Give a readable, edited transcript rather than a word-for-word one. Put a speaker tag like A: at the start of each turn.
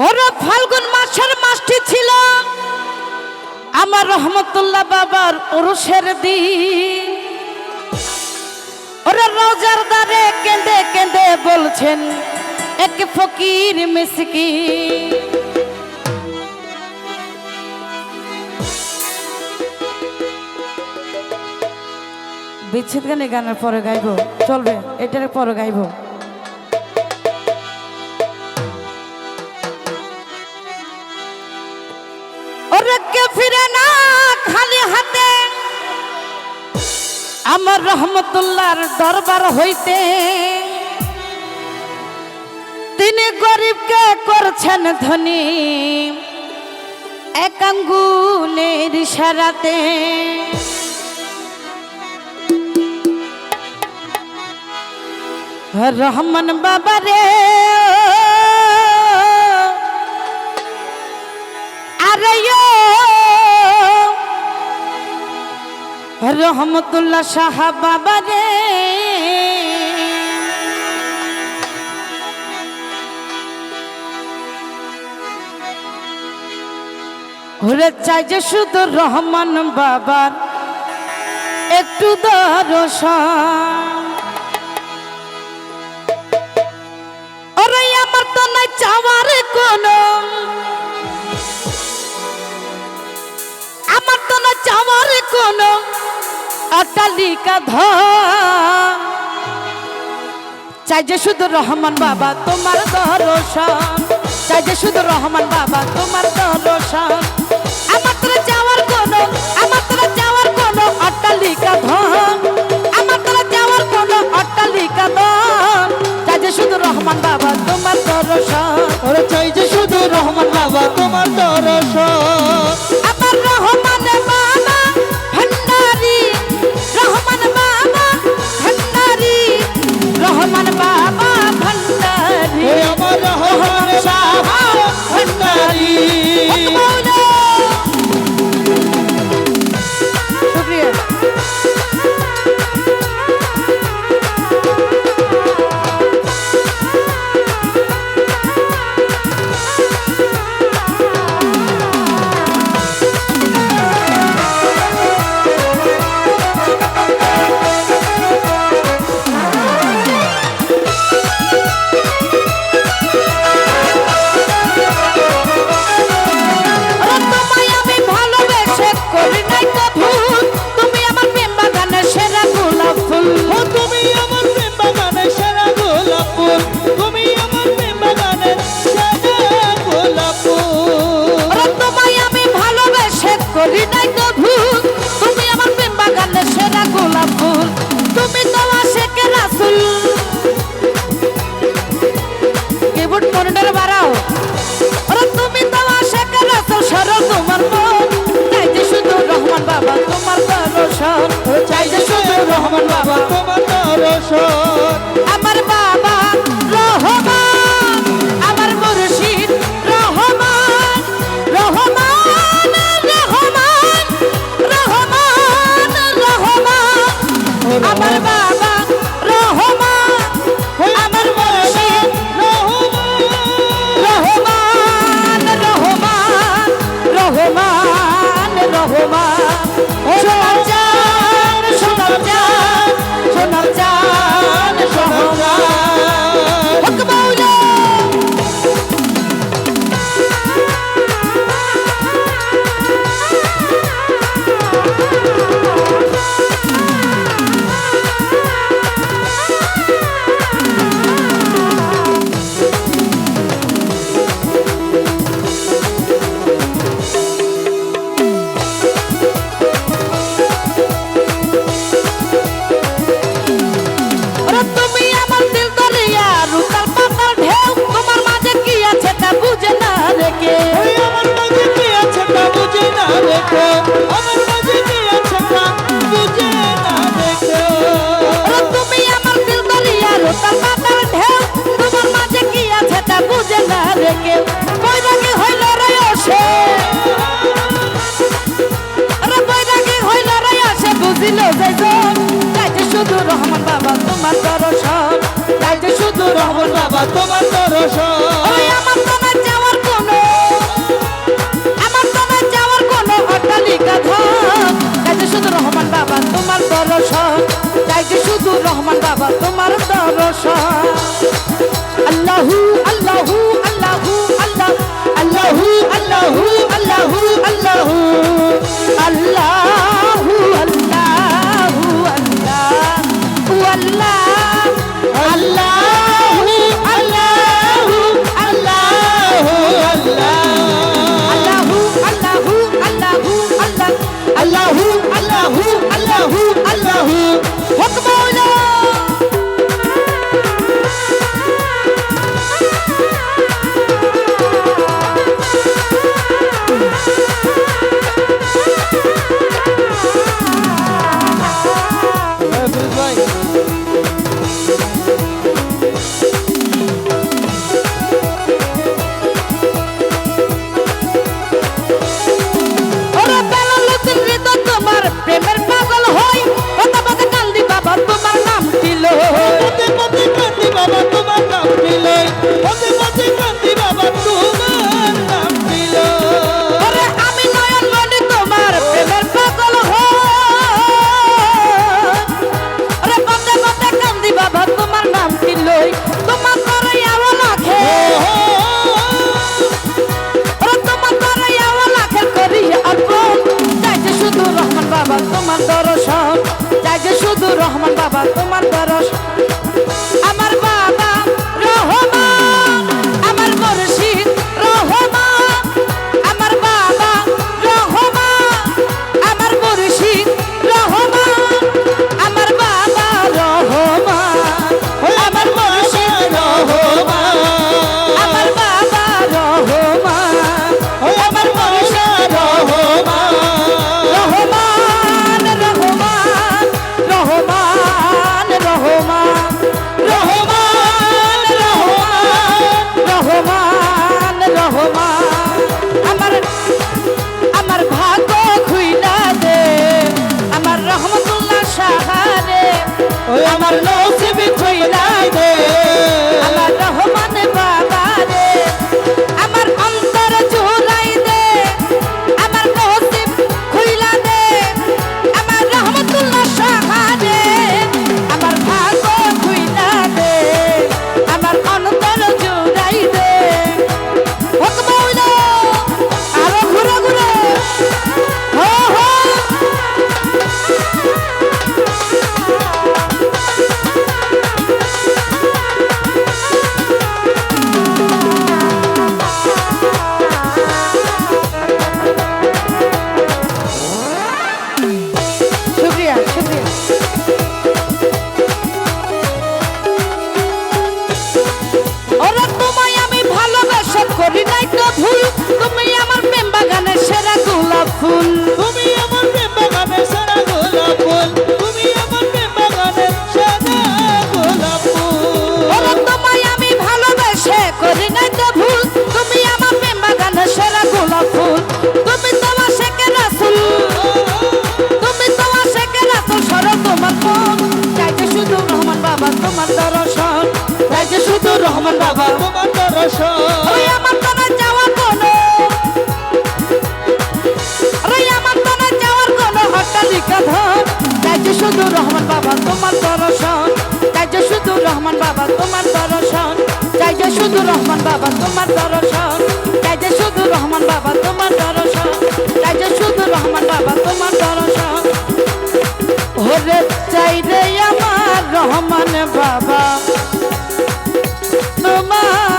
A: ওরা ফাল্গুন মাসের মাসটি ছিল আমার রহমতুল্লাহ বাবার উরুসের দিন। ওরা রোজার দ্বারে কেঁদে কেঁদে বলছেন এক ফকির মিসকিন। বিচ্ছেদ গানে গানের পরে গাইবো, চলবে, এটার পরে গাইবো। ওরা কে ফিরে না খালি হাতে আমার রহমতুল্লাহর দরবার হইতে। তিনি গরিবকে করছেন ধনী এক আঙ্গুলের ইশারাতে। রহমান বাবা রে আরে রহমতুল্লাহ শাহ বাবা রে ওরে চাই যে শুধু রহমান বাবার একটু দর্শন। ওরে আমার তো নাই চাওয়ার কোনো, আমার তো না চাওয়ার কোনো অট্টালিকা ধন। চাই যে শুধু রহমান বাবা তোমার দর্শন, চাই যে শুধু রহমান বাবা তোমার দর্শন। আমার তো না চাওয়ার কোনো, আমার তো না চাওয়ার কোনো অট্টালিকা ধন, আমার তো না চাওয়ার কোনো অট্টালিকা ধন। চাই যে শুধু রহমান বাবা তোমার দর্শন।
B: ওরে চাই যে শুধু রহমান বাবা তোমার দর্শন।
A: আমার রহমান বাবা ভান্ডারি, রহমান বাবা ভান্ডারি, রহমান বাবা ভান্ডারি,
B: ওরে আমার রহমান বাবা ভান্ডারি।
A: শুকরিয়া। করি নাই তো ভুল, তুমি আমার প্রেম বাগানের সেরা গোলাপ ফুল। তুমি তো আশেকে রাসূল, কিবোর্ড মনিটর বাড়াও। ওরে তুমি তো আশেকে রাসূল, সরল তোমার মন। চাই যে শুধু রহমান বাবা তোমার দর্শন, চাই যে শুধু রহমান বাবা
B: তোমার দর্শন।
A: আমার বাবা রহমান, আমার মুর্শিদ রহমান, রহমান রহমান রহমান রহমান। আমার বাবা রহমান, আমার মুর্শিদ রহমান, রহমান রহমান রহমান। সোনার চাঁদ, সোনার চাঁদ, সোনার চাঁদ রহমান। হক মাওলা। শুধু রহমান বাবা তোমার দর্শন, চাই যে শুধু রহমান বাবা
B: তোমার দর্শন।
A: ওই আমার তোমার যাওয়ার রহমান বাবা তোমার দর্শন আল্লাহু আল্লাহু আল্লাহু আল্লাহ আল্লাহু আল্লাহু আল্লাহু আল্লাহু আল্লাহু আল্লাহু আল্লাহু আল্লাহ আল্লাহু আল্লাহু আল্লাহু আল্লাহু আল্লাহু আল্লাহু আল্লাহ আল্লাহু আল্লাহু আল্লাহু আল্লাহু হক মাওলা ওরে বেলালুদ্দিন হৃদয় তোমার প্রেমের পাগল হই কথা বলতে কান্দি বাবা তোমার নাম দিল
B: পদে পদে কান্দি বাবা তোমার নাম দিল পদে পদে কান্দি বাবা তোমার নাম দিল
A: ওরে আমি নয়ন মনি তোমার প্রেমের পাগল হই ওরে পদে পদে কান্দি বাবা তোমার নাম দিল তোমার করে আওয়াজ আখে ওরে তোমার করে আওয়াজ আখে করি অর্পণ চাই যে শুধু রহমান বাবা তোমার দর্শন চাই যে শুধু রহমান বাবা তোমার দর্শন আমার বাবা রহমান আমার মুর্শিদ রহমান আমার বাবা রহমান আমার মুর্শিদ রহমান আমার বাবা রহমান আমার মুর্শিদ রহমান আমার বাবা রহমান আমার মুর্শিদ রহমান রহমান রহমান রহমান রহমান রহমান রহমান রহমান আমার আমার ভাগ্য খুইলা দে আমার রহমতুল্লাহ সাহারে আমার নসিব খুইলা দে আমার রহমান বাবা রে আমার অন্তর জোড়াই দে আমার নসিব খুইলা দে আমার রহমতুল্লাহ সাহারে আমার ভাগ্য খুইলা দে আমার অন্তর জোড়াই দে হক মাওলা আরো ঘুরে ঘুরে হো হো শুকরিয়া শুকরিয়া ওরে তোমায় আমি ভালোবাসা করি নাই তো ভুল তুমি আমার প্রেম বাগানের সেরা গোলাপ ফুল
B: তুমি আমার প্রেম বাগানের সারা গোলাপ ফুল তুমি আমার প্রেম বাগানের সারা গোলাপ ফুল
A: ওরে তোমায় আমি ভালোবাসা করি নাই তো ভুল তুমি আমার প্রেম বাগানের সেরা গোলাপ ফুল তুমি তোমার শেখে রাসূল তুমি তোমার শেখে রাসূল সরল তোমার মন চাই যে শুধু রহমান বাবা তোমার দর্শন চাই যে শুধু রহমান বাবা
B: তোমার দর্শন
A: ওই আমার তনে যাওয়ার কোনো ওই আমার তনে যাওয়ার কোনো অট্টালিকা ধন চাই যে শুধু রহমান বাবা তোমার দর্শন চাই যে শুধু রহমান বাবা তোমার দর্শন চাই যে শুধু রহমান বাবা তোমার দর্শন চাই যে শুধু রহমান বাবা তোমার দর্শন চাই যে শুধু রহমান বাবা তোমার দর্শন ওরে চাই রে আমার রহমান বাবা তোমার